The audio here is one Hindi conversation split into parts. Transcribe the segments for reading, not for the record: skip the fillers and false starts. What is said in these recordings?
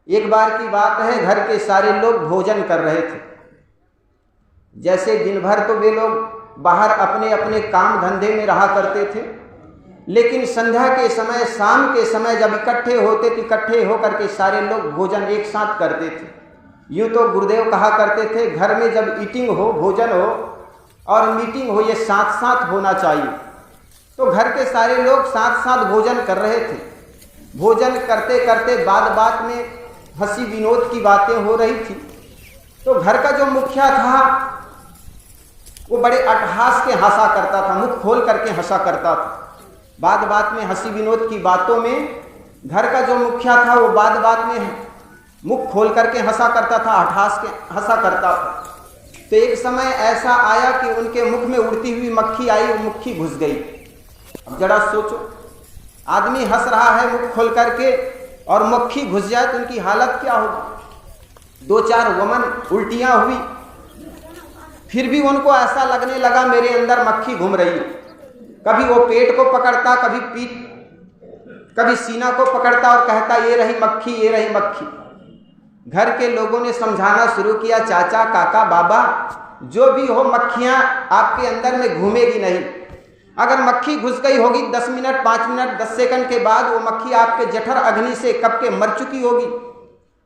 एक बार की बात है, घर के सारे लोग भोजन कर रहे थे। जैसे दिन भर तो वे लोग बाहर अपने अपने काम धंधे में रहा करते थे, लेकिन संध्या के समय, शाम के समय जब इकट्ठे होते थे, इकट्ठे होकर के सारे लोग भोजन एक साथ करते थे। यूँ तो गुरुदेव कहा करते थे, घर में जब ईटिंग हो, भोजन हो और मीटिंग हो, ये साथ साथ होना चाहिए। तो घर के सारे लोग साथ साथ भोजन कर रहे थे। भोजन करते करते बात बात में हंसी विनोद की बातें हो रही थी। तो घर का जो मुखिया था वो बड़े अट्टहास के हंसा करता था, मुख खोल करके हंसा करता था। बात बात में हंसी विनोद की बातों में घर का जो मुखिया था वो बात बात में मुख खोल करके हंसा करता था, अट्टहास के हंसा करता था। तो एक समय ऐसा आया कि उनके मुख में उड़ती हुई मक्खी आई, वो मक्खी घुस गई। अब जरा सोचो, आदमी हंस रहा है मुख खोल करके और मक्खी घुस जाए तो उनकी हालत क्या होगी। 2-4 वमन उल्टियां हुई, फिर भी उनको ऐसा लगने लगा मेरे अंदर मक्खी घूम रही है। कभी वो पेट को पकड़ता, कभी पीठ, कभी सीना को पकड़ता और कहता ये रही मक्खी, ये रही मक्खी। घर के लोगों ने समझाना शुरू किया, चाचा, काका, बाबा, जो भी हो, मक्खियां आपके अंदर में घूमेगी नहीं। अगर मक्खी घुस गई होगी 10 मिनट, 5 मिनट, 10 सेकंड के बाद वो मक्खी आपके जठर अग्नि से कब के मर चुकी होगी।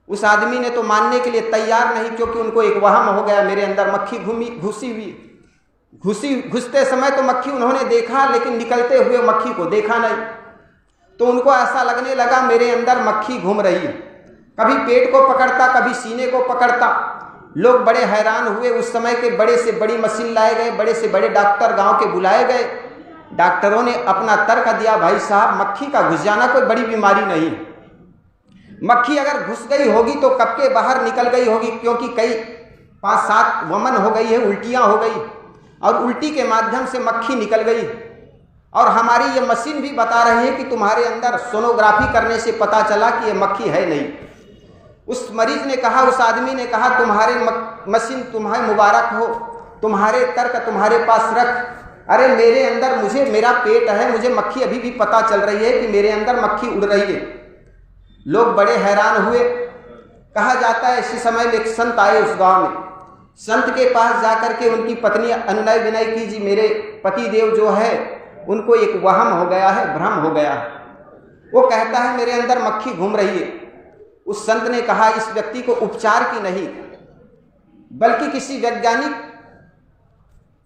उस आदमी ने तो मानने के लिए तैयार नहीं, क्योंकि उनको एक वहम हो गया, मेरे अंदर मक्खी घुसी हुई। घुसते समय तो मक्खी उन्होंने देखा, लेकिन निकलते हुए मक्खी को देखा नहीं। तो उनको ऐसा लगने लगा मेरे अंदर मक्खी घूम रही है। कभी पेट को पकड़ता, कभी सीने को पकड़ता। लोग बड़े हैरान हुए। उस समय के बड़े से बड़ी मशीन लाए गए, बड़े से बड़े डॉक्टर गांव के बुलाए गए। डॉक्टरों ने अपना तर्क दिया, भाई साहब, मक्खी का घुस जाना कोई बड़ी बीमारी नहीं। मक्खी अगर घुस गई होगी तो कब के बाहर निकल गई होगी, क्योंकि कई 5-7 वमन हो गई है, उल्टियां हो गई और उल्टी के माध्यम से मक्खी निकल गई। और हमारी ये मशीन भी बता रही है कि तुम्हारे अंदर सोनोग्राफी करने से पता चला कि ये मक्खी है नहीं। उस मरीज ने कहा, उस आदमी ने कहा, तुम्हारे मशीन तुम्हें मुबारक हो, तुम्हारे तर्क तुम्हारे पास रख। अरे मेरे अंदर, मेरा पेट है, मुझे मक्खी अभी भी पता चल रही है कि मेरे अंदर मक्खी उड़ रही है। लोग बड़े हैरान हुए। कहा जाता है इसी समय में एक संत आए उस गांव में। संत के पास जाकर के उनकी पत्नी अनुनय विनय की, जी मेरे पति देव जो है उनको एक वहम हो गया है, भ्रम हो गया है। वो कहता है मेरे अंदर मक्खी घूम रही है। उस संत ने कहा इस व्यक्ति को उपचार की नहीं, बल्कि किसी वैज्ञानिक,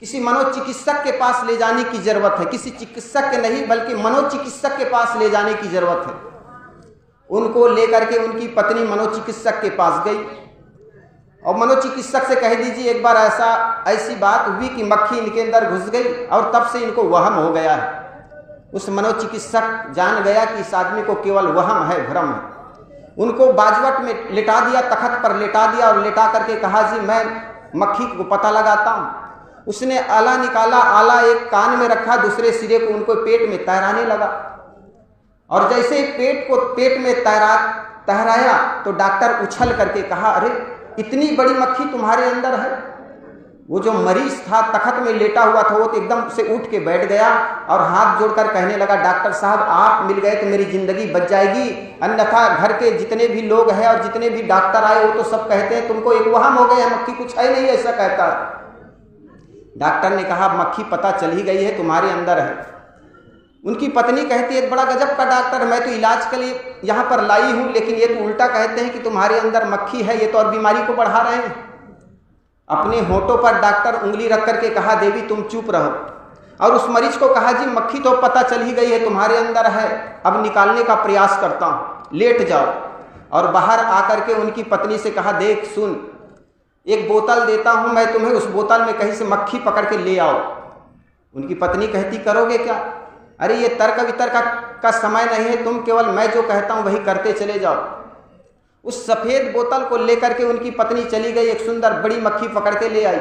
किसी मनोचिकित्सक के पास ले जाने की जरूरत है। किसी चिकित्सक के नहीं, बल्कि मनोचिकित्सक के पास ले जाने की जरूरत है। उनको लेकर के उनकी पत्नी मनोचिकित्सक के पास गई और मनोचिकित्सक से कह दीजिए एक बार ऐसी बात हुई कि मक्खी इनके अंदर घुस गई और तब से इनको वहम हो गया है। उस मनोचिकित्सक जान गया कि इस आदमी को केवल वहम है, भ्रम है। उनको बाजवट में लिटा दिया, तखत पर लिटा दिया और लिटा करके कहा, जी मैं मक्खी को पता लगाता हूँ। उसने आला निकाला, आला एक कान में रखा, दूसरे सिरे को उनको पेट में तैराने लगा। और जैसे पेट में तैराया तो डॉक्टर उछल करके कहा, अरे इतनी बड़ी मक्खी तुम्हारे अंदर है। वो जो मरीज था तखत में लेटा हुआ था, वो तो एकदम से उठ के बैठ गया और हाथ जोड़कर कहने लगा, डॉक्टर साहब आप मिल गए तो मेरी जिंदगी बच जाएगी, अन्यथा घर के जितने भी लोग हैं और जितने भी डॉक्टर आए वो तो सब कहते हैं तुमको एक वहम हो गया, मक्खी कुछ है नहीं, ऐसा कहता है। डॉक्टर ने कहा मक्खी पता चल ही गई है, तुम्हारे अंदर है। उनकी पत्नी कहती है बड़ा गजब का डॉक्टर, मैं तो इलाज के लिए यहाँ पर लाई हूँ, लेकिन ये तो उल्टा कहते हैं कि तुम्हारे अंदर मक्खी है, ये तो और बीमारी को बढ़ा रहे हैं। अपने होठों पर डॉक्टर उंगली रख करके कहा, देवी तुम चुप रहो। और उस मरीज को कहा, जी मक्खी तो पता चल ही गई है तुम्हारे अंदर है, अब निकालने का प्रयास करता हूँ, लेट जाओ। और बाहर आकर के उनकी पत्नी से कहा, देख सुन, एक बोतल देता हूँ मैं तुम्हें, उस बोतल में कहीं से मक्खी पकड़ के ले आओ। उनकी पत्नी कहती, करोगे क्या? अरे ये तर्क वितर्क का समय नहीं है, तुम केवल मैं जो कहता हूँ वही करते चले जाओ। उस सफ़ेद बोतल को लेकर के उनकी पत्नी चली गई, एक सुंदर बड़ी मक्खी पकड़ के ले आई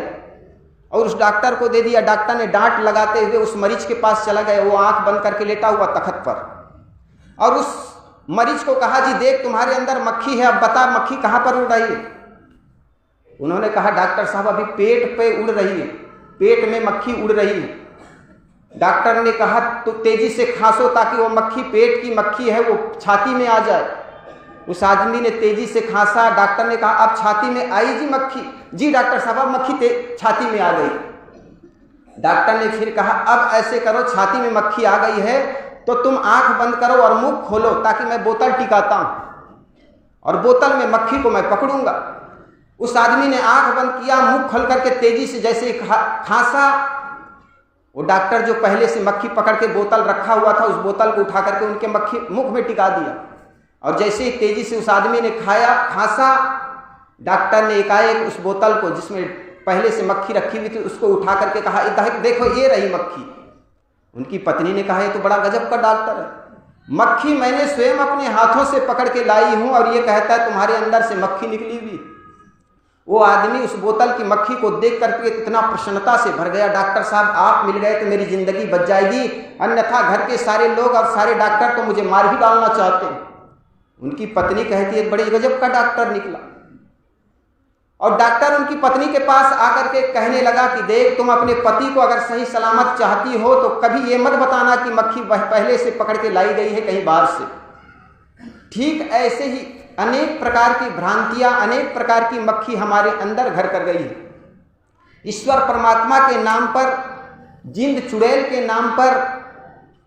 और उस डॉक्टर को दे दिया। डॉक्टर ने डांट लगाते हुए उस मरीज के पास चला गया, वो आंख बंद करके लेटा हुआ तखत पर। और उस मरीज को कहा, जी देख तुम्हारे अंदर मक्खी है, अब बता मक्खी कहाँ पर उड़ रही है। उन्होंने कहा, डॉक्टर साहब अभी पेट पे उड़ रही है, पेट में मक्खी उड़ रही है। डॉक्टर ने कहा, तो तेजी से खांसो ताकि वो मक्खी, पेट की मक्खी है, वो छाती में आ जाए। उस आदमी ने तेजी से खांसा। डॉक्टर ने कहा अब छाती में आई जी मक्खी? जी डॉक्टर साहब अब मक्खी छाती में आ गई। डॉक्टर ने फिर कहा अब ऐसे करो, छाती में मक्खी आ गई है तो तुम आंख बंद करो और मुंह खोलो ताकि मैं बोतल टिकाता हूं और बोतल में मक्खी को मैं पकड़ूंगा। उस आदमी ने आंख बंद किया, मुंह खोल करके तेजी से जैसे खांसा, वो डॉक्टर जो पहले से मक्खी पकड़ के बोतल रखा हुआ था उस बोतल को उठा करके उनके मक्खी मुख में टिका दिया। और जैसे ही तेजी से उस आदमी ने खांसा, डॉक्टर ने एकाएक उस बोतल को जिसमें पहले से मक्खी रखी हुई थी उसको उठा करके कहा देखो ये रही मक्खी। उनकी पत्नी ने कहा ये तो बड़ा गजब का डॉक्टर है, मक्खी मैंने स्वयं अपने हाथों से पकड़ के लाई हूं और ये कहता है तुम्हारे अंदर से मक्खी निकली हुई। वो आदमी उस बोतल की मक्खी को देख करके इतना प्रसन्नता से भर गया, डॉक्टर साहब आप मिल गए तो मेरी जिंदगी बच जाएगी, अन्यथा घर के सारे लोग और सारे डॉक्टर तो मुझे मार ही डालना चाहते हैं। उनकी पत्नी कहती है बड़े गजब का डॉक्टर निकला। और डॉक्टर उनकी पत्नी के पास आकर के कहने लगा कि देख तुम अपने पति को अगर सही सलामत चाहती हो तो कभी ये मत बताना कि मक्खी पहले से पकड़ के लाई गई है कहीं बाहर से। ठीक ऐसे ही अनेक प्रकार की भ्रांतियां, अनेक प्रकार की मक्खी हमारे अंदर घर कर गई है। ईश्वर परमात्मा के नाम पर, जिंद चुड़ैल के नाम पर,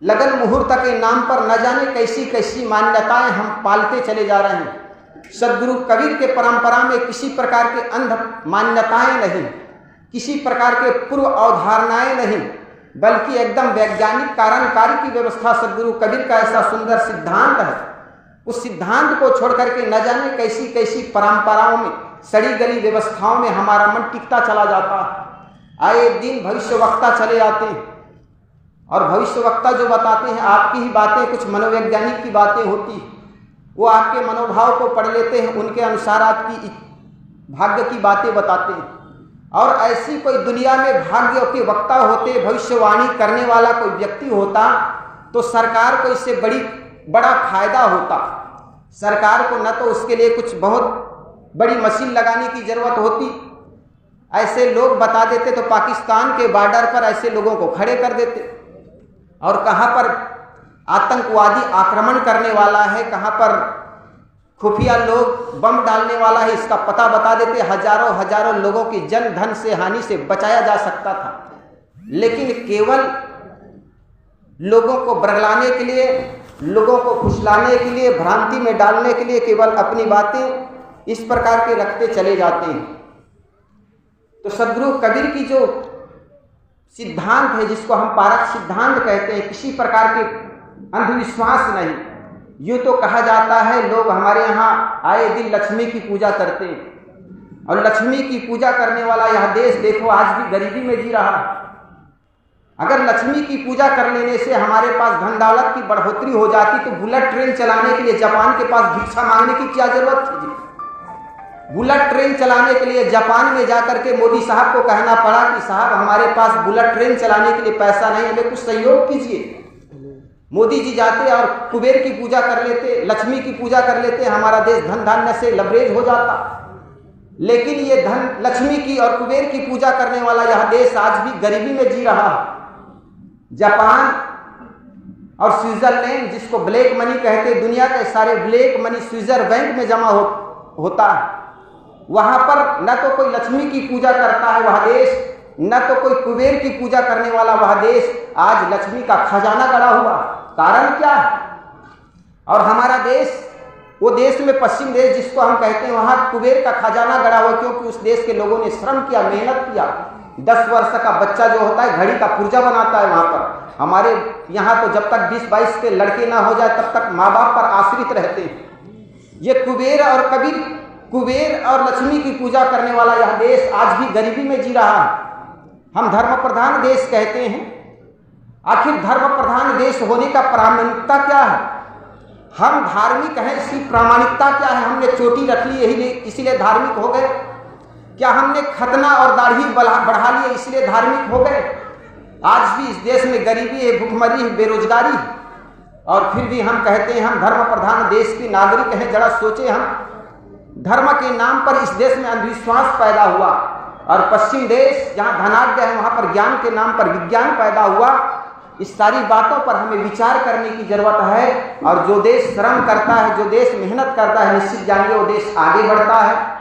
लगन मुहूर्त के नाम पर न जाने कैसी कैसी मान्यताएं हम पालते चले जा रहे हैं। सदगुरु कबीर के परंपरा में किसी प्रकार के अंध मान्यताएं नहीं, किसी प्रकार के पूर्व अवधारणाएं नहीं, बल्कि एकदम वैज्ञानिक कारणकारी की व्यवस्था सदगुरु कबीर का ऐसा सुंदर सिद्धांत है। उस सिद्धांत को छोड़ करके न जाने कैसी कैसी परंपराओं में, सड़ी गली व्यवस्थाओं में हमारा मन टिकता चला जाता है। आए दिन भविष्यवक्ता चले आते हैं और भविष्यवक्ता जो बताते हैं आपकी ही बातें, कुछ मनोवैज्ञानिक की बातें होती हैं, वो आपके मनोभाव को पढ़ लेते हैं, उनके अनुसार आपकी भाग्य की बातें बताते हैं। और ऐसी कोई दुनिया में भाग्य के वक्ता होते, भविष्यवाणी करने वाला कोई व्यक्ति होता तो सरकार को इससे बड़ा फायदा होता। सरकार को न तो उसके लिए कुछ बहुत बड़ी मशीन लगाने की जरूरत होती, ऐसे लोग बता देते तो पाकिस्तान के बॉर्डर पर ऐसे लोगों को खड़े कर देते और कहाँ पर आतंकवादी आक्रमण करने वाला है, कहाँ पर खुफिया लोग बम डालने वाला है, इसका पता बता देते, हजारों हजारों लोगों की जन धन से हानि से बचाया जा सकता था। लेकिन केवल लोगों को बरगलाने के लिए, लोगों को फुसलाने के लिए, भ्रांति में डालने के लिए केवल अपनी बातें इस प्रकार के रखते चले जाते हैं। तो सदगुरु कबीर की जो सिद्धांत है, जिसको हम पारक सिद्धांत कहते हैं, किसी प्रकार के अंधविश्वास नहीं। यूँ तो कहा जाता है लोग हमारे यहाँ आए दिन लक्ष्मी की पूजा करते हैं और लक्ष्मी की पूजा करने वाला यह देश देखो आज भी गरीबी में जी रहा है। अगर लक्ष्मी की पूजा कर लेने से हमारे पास धन दौलत की बढ़ोतरी हो जाती तो बुलेट ट्रेन चलाने के लिए जापान के पास भिक्षा मांगने की क्या जरूरत थी? बुलेट ट्रेन चलाने के लिए जापान में जाकर के मोदी साहब को कहना पड़ा कि साहब हमारे पास बुलेट ट्रेन चलाने के लिए पैसा नहीं, हमें कुछ सहयोग कीजिए। मोदी जी जाते और कुबेर की पूजा कर लेते, लक्ष्मी की पूजा कर लेते, हमारा देश धन धान्य से लबरेज हो जाता। लेकिन ये धन लक्ष्मी की और कुबेर की पूजा करने वाला यह देश आज भी गरीबी में जी रहा है। जापान और स्विट्जरलैंड, जिसको ब्लैक मनी कहते, दुनिया के सारे ब्लैक मनी स्विट्जर बैंक में जमा होता है। वहां पर न तो कोई लक्ष्मी की पूजा करता है वह देश, न तो कोई कुबेर की पूजा करने वाला वह देश। आज लक्ष्मी का खजाना गड़ा हुआ, कारण क्या है? और हमारा देश, वो देश में पश्चिम देश जिसको हम कहते हैं, वहां कुबेर का खजाना गड़ा हुआ, क्योंकि उस देश के लोगों ने श्रम किया, मेहनत किया। 10 वर्ष का बच्चा जो होता है घड़ी का पुर्जा बनाता है वहां पर। हमारे यहाँ तो जब तक 20-22 के लड़के ना हो जाए तब तक माँ बाप पर आश्रित रहते हैं। ये कुबेर और लक्ष्मी की पूजा करने वाला यह देश आज भी गरीबी में जी रहा है। हम धर्म प्रधान देश कहते हैं, आखिर धर्म प्रधान देश होने का प्रामाणिकता क्या है? हम धार्मिक हैं, इसकी प्रामाणिकता क्या है? हमने चोटी रख ली यही इसीलिए धार्मिक हो गए? क्या हमने खतना और दाढ़ी बढ़ा ली इसलिए धार्मिक हो गए? आज भी इस देश में गरीबी है, भूखमरी है, बेरोजगारी है, और फिर भी हम कहते हैं हम धर्म प्रधान देश के नागरिक हैं। जरा सोचे, हम धर्म के नाम पर इस देश में अंधविश्वास पैदा हुआ, और पश्चिम देश जहाँ धनाढ्य है वहाँ पर ज्ञान के नाम पर विज्ञान पैदा हुआ। इस सारी बातों पर हमें विचार करने की जरूरत है। और जो देश श्रम करता है, जो देश मेहनत करता है, निश्चित जानिए वो देश आगे बढ़ता है।